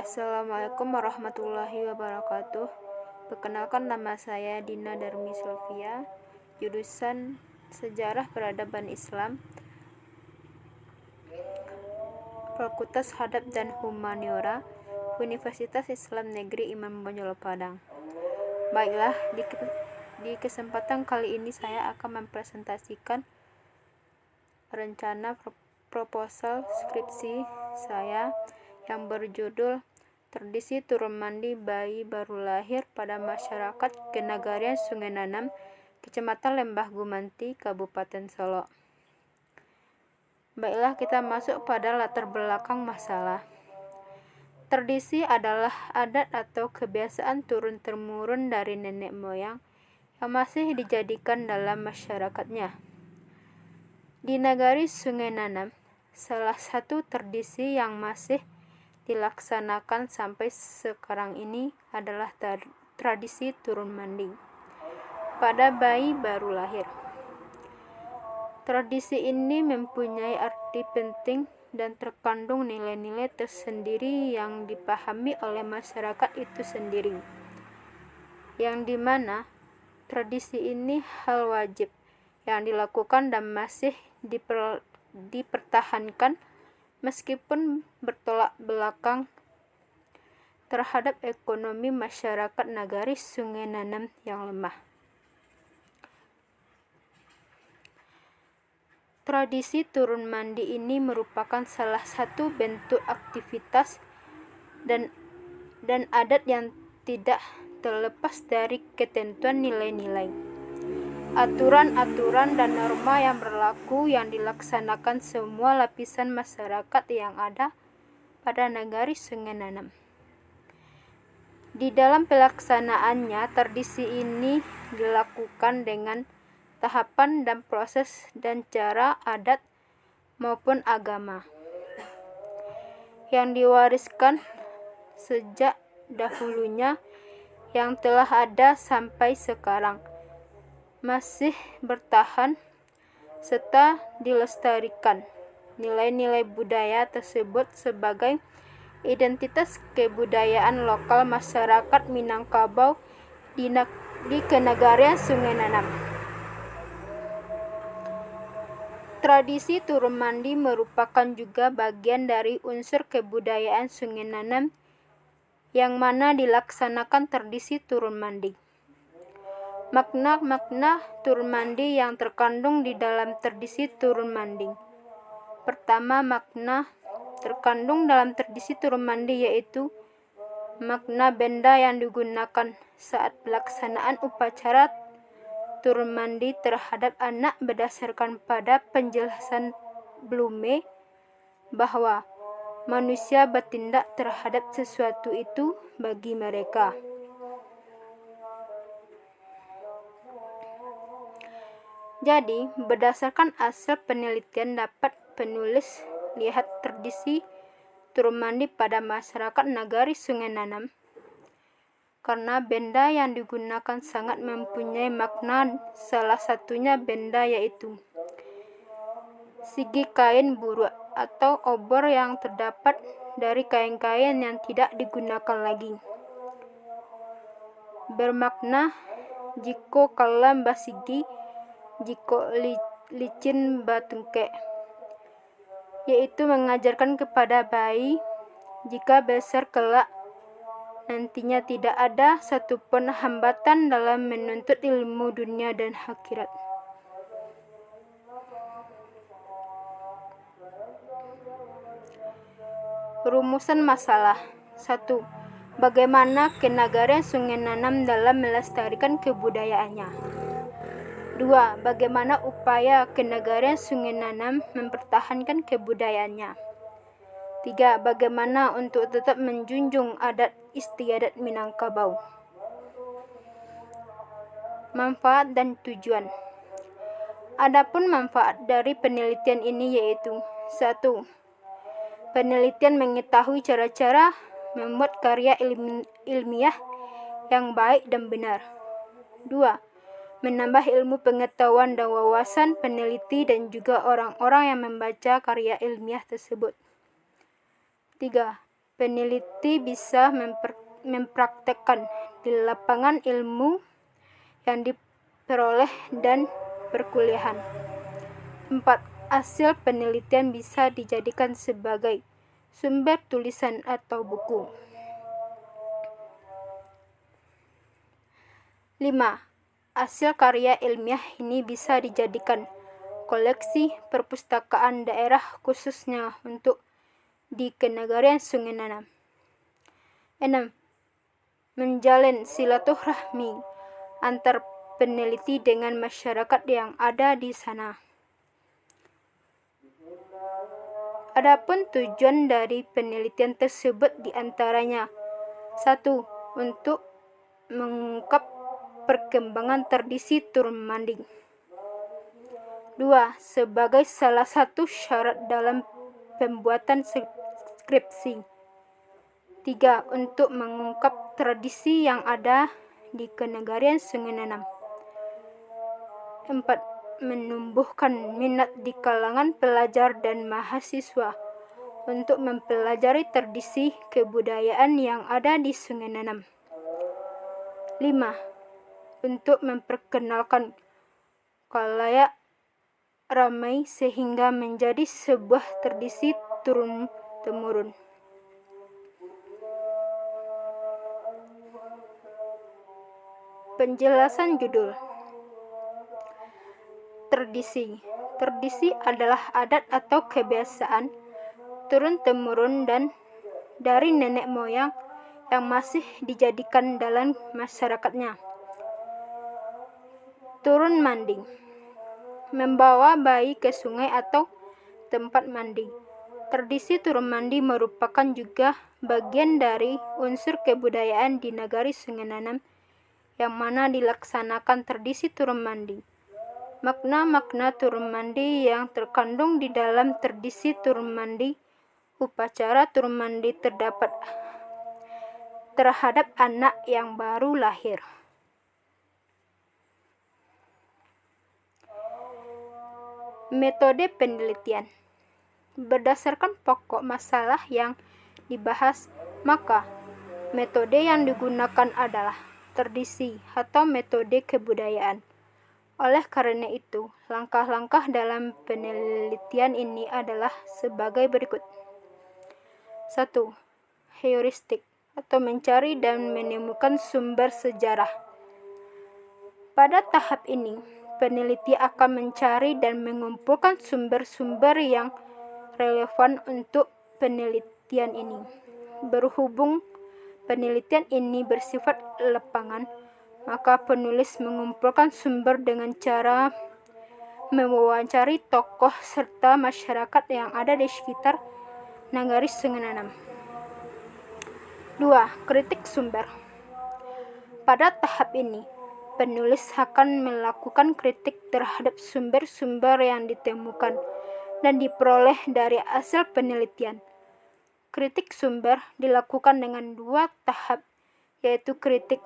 Assalamualaikum warahmatullahi wabarakatuh. Perkenalkan, nama saya Dina Darmi Sylvia, jurusan Sejarah Peradaban Islam, Fakultas Hadap dan Humaniora, Universitas Islam Negeri Imam Bonjol Padang. Baiklah, di kesempatan kali ini saya akan mempresentasikan rencana proposal skripsi saya yang berjudul Tradisi Turun Mandi Bayi Baru Lahir pada Masyarakat Kenagarian Sungai Nanam, Kecamatan Lembah Gumanti, Kabupaten Solo. Baiklah, kita masuk pada latar belakang masalah. Tradisi adalah adat atau kebiasaan turun-temurun dari nenek moyang yang masih dijadikan dalam masyarakatnya. Di Nagari Sungai Nanam, salah satu tradisi yang masih dilaksanakan sampai sekarang ini adalah tradisi turun mandi pada bayi baru lahir. Tradisi ini mempunyai arti penting dan terkandung nilai-nilai tersendiri yang dipahami oleh masyarakat itu sendiri, yang dimana tradisi ini hal wajib yang dilakukan dan masih dipertahankan meskipun bertolak belakang terhadap ekonomi masyarakat Nagari Sungai Nanam yang lemah. Tradisi turun mandi ini merupakan salah satu bentuk aktivitas dan adat yang tidak terlepas dari ketentuan nilai-nilai, aturan-aturan dan norma yang berlaku yang dilaksanakan semua lapisan masyarakat yang ada pada Nagari Sungai Nanam. Di dalam pelaksanaannya, tradisi ini dilakukan dengan tahapan dan proses dan cara adat maupun agama yang diwariskan sejak dahulunya, yang telah ada sampai sekarang, masih bertahan serta dilestarikan. Nilai-nilai budaya tersebut sebagai identitas kebudayaan lokal masyarakat Minangkabau di Kenagarian Sungai Nanam. Tradisi turun mandi merupakan juga bagian dari unsur kebudayaan Sungai Nanam yang mana dilaksanakan tradisi turun mandi. Makna-makna turun mandi yang terkandung di dalam tradisi turun mandi. Pertama, makna terkandung dalam tradisi turun mandi yaitu makna benda yang digunakan saat pelaksanaan upacara turun mandi terhadap anak berdasarkan pada penjelasan Blume bahwa manusia bertindak terhadap sesuatu itu bagi mereka. Jadi, berdasarkan hasil penelitian dapat penulis lihat tradisi turun mandi pada masyarakat Nagari Sungai Nanam karena benda yang digunakan sangat mempunyai makna, salah satunya benda yaitu sigi kain buruk atau obor yang terdapat dari kain-kain yang tidak digunakan lagi. Bermakna jiko kalam basigi, jiko licin batungke, yaitu mengajarkan kepada bayi jika besar kelak nantinya tidak ada satupun hambatan dalam menuntut ilmu dunia dan akhirat. Rumusan masalah. 1. Bagaimana Kenagarian Sungai Nanam dalam melestarikan kebudayaannya? 2. Bagaimana upaya Kenagarian Sungai Nanam mempertahankan kebudayaannya? 3. Bagaimana untuk tetap menjunjung adat istiadat Minangkabau? Manfaat dan tujuan. Adapun manfaat dari penelitian ini yaitu 1. Penelitian mengetahui cara-cara membuat karya ilmiah yang baik dan benar. 2. Menambah ilmu pengetahuan dan wawasan peneliti dan juga orang-orang yang membaca karya ilmiah tersebut. 3. peneliti bisa mempraktekkan di lapangan ilmu yang diperoleh dan perkuliahan. 4. Hasil penelitian bisa dijadikan sebagai sumber tulisan atau buku. 5. Hasil karya ilmiah ini bisa dijadikan koleksi perpustakaan daerah khususnya untuk di Kenegarian Sungai Nanam. 6. Menjalin silaturahmi antar peneliti dengan masyarakat yang ada di sana. Adapun tujuan dari penelitian tersebut diantaranya 1. Untuk mengungkap perkembangan tradisi turun manding. 2. Sebagai salah satu syarat dalam pembuatan skripsi. 3. Untuk mengungkap tradisi yang ada di Kenegarian Sungai Nanam. 4. Menumbuhkan minat di kalangan pelajar dan mahasiswa untuk mempelajari tradisi kebudayaan yang ada di Sungai Nanam. 5. Untuk memperkenalkan khalayak ramai sehingga menjadi sebuah tradisi turun-temurun. Penjelasan judul. Tradisi. Tradisi adalah adat atau kebiasaan turun-temurun dan dari nenek moyang yang masih dijadikan dalam masyarakatnya. Turun manding. Membawa bayi ke sungai atau tempat mandi. Tradisi turun mandi merupakan juga bagian dari unsur kebudayaan di Negari Sungai Nanam yang mana dilaksanakan tradisi turun mandi. Makna-makna turun mandi yang terkandung di dalam tradisi turun mandi, upacara turun mandi terhadap anak yang baru lahir. Metode penelitian. Berdasarkan pokok masalah yang dibahas, maka metode yang digunakan adalah tradisi atau metode kebudayaan. Oleh karena itu, langkah-langkah dalam penelitian ini adalah sebagai berikut. 1. Heuristik atau mencari dan menemukan sumber sejarah. Pada tahap ini, peneliti akan mencari dan mengumpulkan sumber-sumber yang relevan untuk penelitian ini. Berhubung penelitian ini bersifat lapangan, maka penulis mengumpulkan sumber dengan cara mewawancari tokoh serta masyarakat yang ada di sekitar Nagari Sungai Nanam. 2. Kritik sumber. Pada tahap ini, penulis akan melakukan kritik terhadap sumber-sumber yang ditemukan dan diperoleh dari hasil penelitian. Kritik sumber dilakukan dengan 2 tahap, yaitu kritik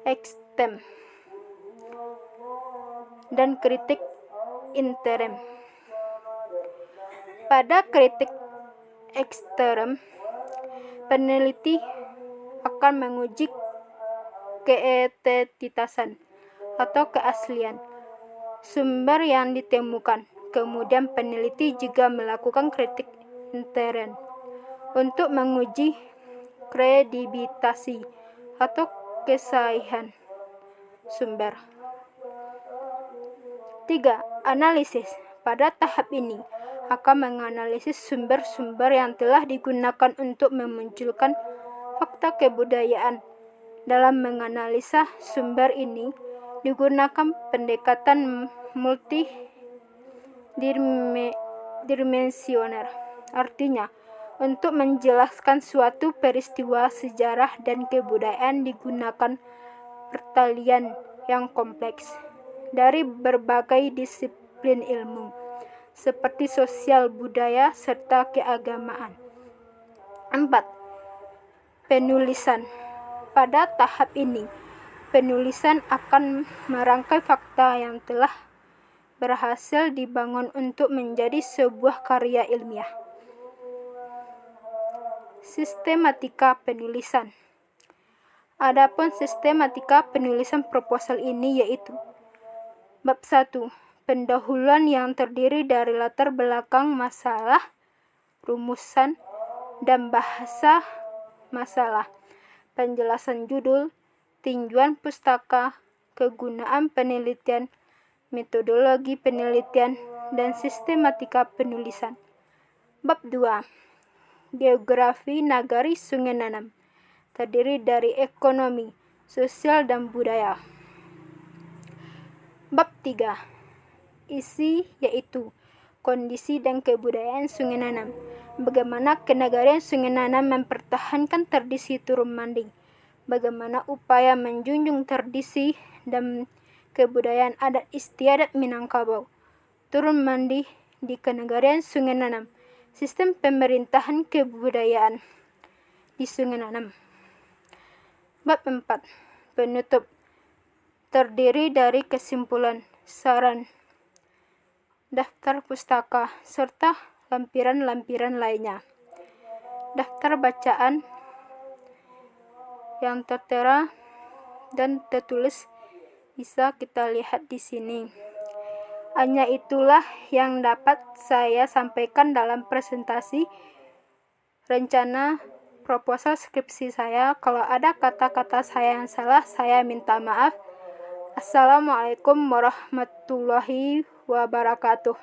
extem dan kritik interim. Pada kritik ekstrem, peneliti akan menguji keautentitasan atau keaslian sumber yang ditemukan. Kemudian peneliti juga melakukan kritik intern untuk menguji kredibilitas atau kesahihan sumber. 3. Analisis. Pada tahap ini akan menganalisis sumber-sumber yang telah digunakan untuk memunculkan fakta kebudayaan. Dalam menganalisa sumber ini digunakan pendekatan multidimensioner. Artinya, untuk menjelaskan suatu peristiwa sejarah dan kebudayaan digunakan pertalian yang kompleks dari berbagai disiplin ilmu, seperti sosial, budaya, serta keagamaan. 4. Penulisan. Pada tahap ini, penulisan akan merangkai fakta yang telah berhasil dibangun untuk menjadi sebuah karya ilmiah. Sistematika penulisan. Adapun sistematika penulisan proposal ini yaitu Bab 1. Pendahuluan yang terdiri dari latar belakang masalah, rumusan, dan bahasa masalah, penjelasan judul, tinjauan pustaka, kegunaan penelitian, metodologi penelitian, dan sistematika penulisan. Bab 2. Geografi Nagari Sungai Nanam, terdiri dari ekonomi, sosial, dan budaya. Bab 3. Isi yaitu kondisi dan kebudayaan Sungai Nanam. Bagaimana kenegarian Sungai Nanam mempertahankan tradisi turun manding. Bagaimana upaya menjunjung tradisi dan kebudayaan adat istiadat Minangkabau. Turun mandi di kenegarian Sungai Nanam. Sistem pemerintahan kebudayaan di Sungai Nanam. Bab 4. Penutup, terdiri dari kesimpulan, saran, daftar pustaka, serta lampiran-lampiran lainnya. Daftar bacaan yang tertera dan tertulis bisa kita lihat di sini. Hanya itulah yang dapat saya sampaikan dalam presentasi rencana proposal skripsi saya. Kalau ada kata-kata saya yang salah, saya minta maaf. Assalamualaikum warahmatullahi wabarakatuh.